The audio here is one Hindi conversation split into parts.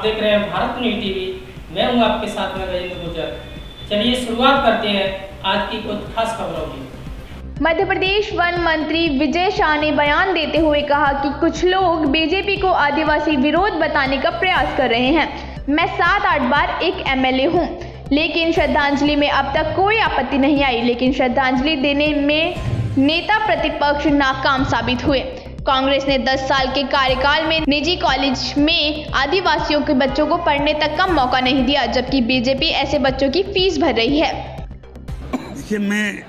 देख रहे हैं भारत न्यूज़ टीवी। मैं हूं आपके साथ में गजेंद्र गुर्जर। चलिए शुरुआत करते हैं आज की कुछ खास खबरों की। मध्य प्रदेश वन मंत्री विजय शाह ने बयान देते हुए कहा कि कुछ लोग बीजेपी को आदिवासी विरोध बताने का प्रयास कर रहे हैं। मैं 7-8 बार एक एमएलए हूं, लेकिन श्रद्धांजलि में अब तक कोई आपत्ति नहीं आई। लेकिन श्रद्धांजलि देने में नेता प्रतिपक्ष नाकाम साबित हुए। कांग्रेस ने 10 साल के कार्यकाल में निजी कॉलेज में आदिवासियों के बच्चों को पढ़ने तक का मौका नहीं दिया, जबकि बीजेपी ऐसे बच्चों की फीस भर रही है। देखिए, मैं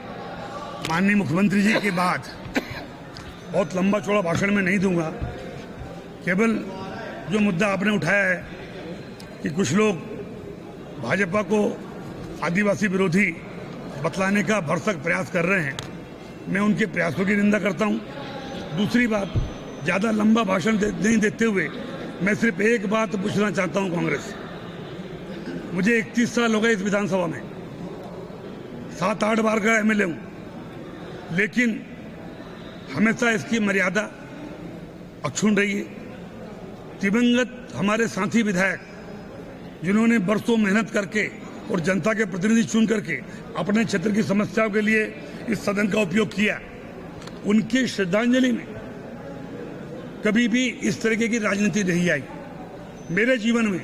माननीय मुख्यमंत्री जी के बाद बहुत लंबा चौड़ा भाषण में नहीं दूंगा। केवल जो मुद्दा आपने उठाया है कि कुछ लोग भाजपा को आदिवासी विरोधी बतलाने का भरसक प्रयास कर रहे हैं, मैं उनके प्रयासों की निंदा करता हूं। दूसरी बात, ज़्यादा लंबा भाषण नहीं देते हुए मैं सिर्फ एक बात पूछना चाहता हूं कांग्रेस। मुझे 31 साल हो गए इस विधानसभा में, 7-8 बार का एमएलए हूं, लेकिन हमेशा इसकी मर्यादा अक्षुण्ण रही है। दिवंगत हमारे साथी विधायक जिन्होंने बरसों मेहनत करके और जनता के प्रतिनिधि चुन करके अपने क्षेत्र की समस्याओं के लिए इस सदन का उपयोग किया, उनकी श्रद्धांजलि में कभी भी इस तरीके की राजनीति नहीं आई। मेरे जीवन में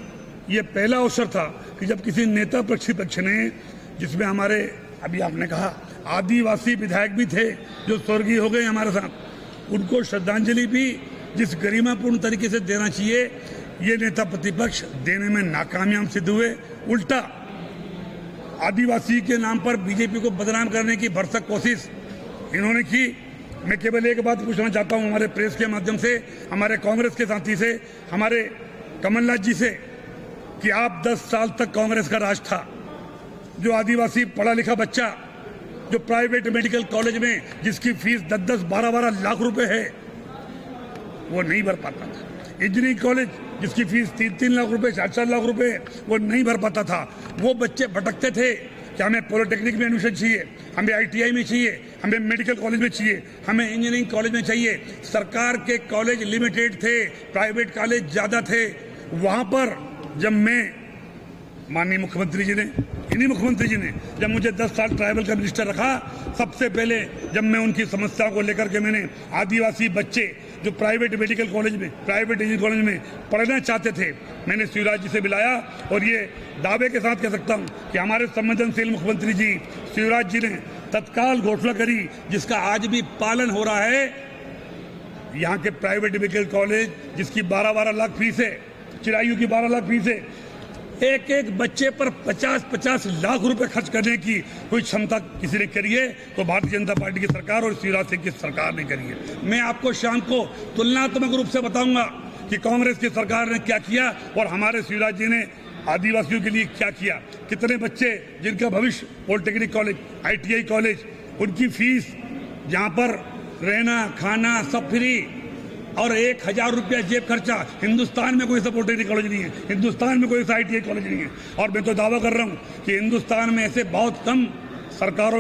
यह पहला अवसर था कि जब किसी नेता प्रतिपक्ष ने, जिसमें हमारे अभी आपने कहा आदिवासी विधायक भी थे जो स्वर्गीय हो गए हमारे साथ, उनको श्रद्धांजलि भी जिस गरिमापूर्ण तरीके से देना चाहिए, ये नेता प्रतिपक्ष देने में नाकामयाब सिद्ध हुए। उल्टा आदिवासी के नाम पर बीजेपी को बदनाम करने की भरसक कोशिश इन्होंने की। मैं केवल एक बात पूछना चाहता हूं हमारे प्रेस के माध्यम से, हमारे कांग्रेस के साथी से, हमारे कमलनाथ जी से, कि आप 10 साल तक कांग्रेस का राज था। जो आदिवासी पढ़ा लिखा बच्चा जो प्राइवेट मेडिकल कॉलेज में जिसकी फीस 10-10, 12-12 लाख रुपए है, वो नहीं भर पाता था। इंजीनियरिंग कॉलेज जिसकी फीस 3-3 लाख रुपए, 4-4 लाख रुपए, वो नहीं भर पाता था। वो बच्चे भटकते थे कि हमें पॉलिटेक्निक में एडमिशन चाहिए, हमें आईटीआई में चाहिए, हमें मेडिकल कॉलेज में चाहिए, हमें इंजीनियरिंग कॉलेज में चाहिए। सरकार के कॉलेज लिमिटेड थे, प्राइवेट कॉलेज ज़्यादा थे। वहाँ पर जब मैं माननीय मुख्यमंत्री जी ने, इन्हीं मुख्यमंत्री जी ने जब मुझे 10 साल ट्राइबल का मिनिस्टर रखा, सबसे पहले जब मैं उनकी समस्याओं को लेकर के मैंने आदिवासी बच्चे जो प्राइवेट मेडिकल कॉलेज में, प्राइवेट इंजीनियरिंग कॉलेज में पढ़ना चाहते थे, मैंने शिवराज जी से मिलाया और ये दावे के साथ कह सकता हूँ कि हमारे संवेदनशील मुख्यमंत्री जी शिवराज जी ने तत्काल घोषणा करी, जिसका आज भी पालन हो रहा है। यहाँ के प्राइवेट मेडिकल कॉलेज जिसकी 12-12 लाख फीस है, चिरायू की 12 लाख फीस है, एक एक बच्चे पर 50-50 लाख रुपए खर्च करने की कोई क्षमता किसी ने करी है तो भारतीय जनता पार्टी की सरकार और शिवराज सिंह की सरकार ने करी है। मैं आपको शाम को तुलनात्मक रूप से बताऊंगा कि कांग्रेस की सरकार ने क्या किया और हमारे शिवराज जी ने आदिवासियों के लिए क्या किया। कितने बच्चे जिनका भविष्य पॉलिटेक्निक कॉलेज, आईटीआई कॉलेज, उनकी फीस, जहाँ पर रहना खाना सब फ्री और 1000 रुपया जेब खर्चा। हिंदुस्तान में कोई ऐसा पॉलिटेक्निक कॉलेज नहीं है, हिंदुस्तान में कोई ऐसा आईटीआई कॉलेज नहीं है। और मैं तो दावा कर रहा हूँ कि हिंदुस्तान में ऐसे बहुत कम सरकार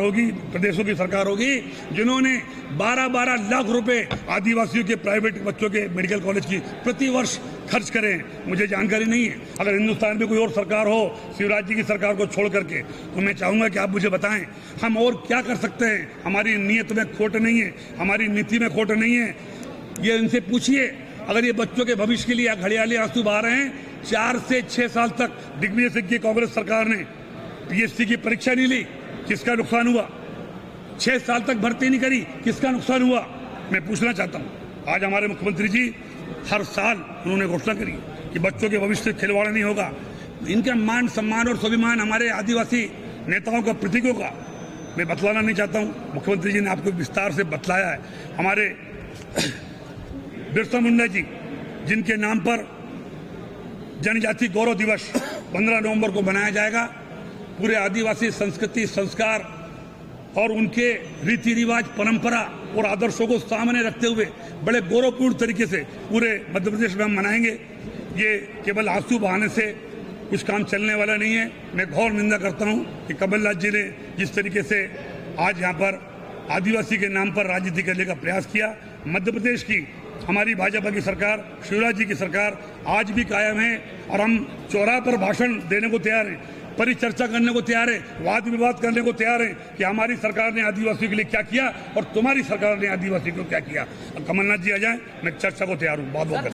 होगी, प्रदेशों की सरकार होगी जिन्होंने 12-12 लाख रुपए आदिवासियों के प्राइवेट बच्चों के मेडिकल कॉलेज की प्रति वर्ष खर्च करें। मुझे जानकारी नहीं है। अगर हिंदुस्तान में कोई और सरकार हो शिवराज जी की सरकार को छोड़ करके, तो मैं चाहूँगा कि आप मुझे बताएं हम और क्या कर सकते हैं। हमारी नीयत में खोट नहीं है, हमारी नीति में खोट नहीं है। ये इनसे पूछिए, अगर ये बच्चों के भविष्य के लिए घड़ियाली आंसू बहा रहे हैं। 4 से 6 साल तक दिग्विजय सिंह की कांग्रेस सरकार ने पीएचडी की परीक्षा नहीं ली, किसका नुकसान हुआ? 6 साल तक भर्ती नहीं करी, किसका नुकसान हुआ? मैं पूछना चाहता हूँ। आज हमारे मुख्यमंत्री जी हर साल उन्होंने घोषणा करी कि बच्चों के भविष्य से खिलवाड़ नहीं होगा। इनका मान सम्मान और स्वाभिमान हमारे आदिवासी नेताओं का, प्रतीकों का मैं बतलाना नहीं चाहता हूँ। मुख्यमंत्री जी ने आपको विस्तार से बतलाया है। हमारे बिरसा मुंडा जी जिनके नाम पर जनजाति गौरव दिवस 15 नवंबर को मनाया जाएगा, पूरे आदिवासी संस्कृति, संस्कार और उनके रीति रिवाज, परंपरा और आदर्शों को सामने रखते हुए बड़े गौरवपूर्ण तरीके से पूरे मध्य प्रदेश में हम मनाएंगे। ये केवल आंसू बहाने से कुछ काम चलने वाला नहीं है। मैं घोर निंदा करता हूं कि कमलनाथ जी ने जिस तरीके से आज यहाँ पर आदिवासी के नाम पर राजनीति करने का प्रयास किया, मध्य प्रदेश की हमारी भाजपा की सरकार, शिवराज जी की सरकार आज भी कायम है और हम चौराहे पर भाषण देने को तैयार हैं, परिचर्चा करने को तैयार है, वाद विवाद करने को तैयार है कि हमारी सरकार ने आदिवासियों के लिए क्या किया और तुम्हारी सरकार ने आदिवासियों को क्या किया। कमलनाथ जी आ जाए, मैं चर्चा को तैयार हूँ। बहुत बहुत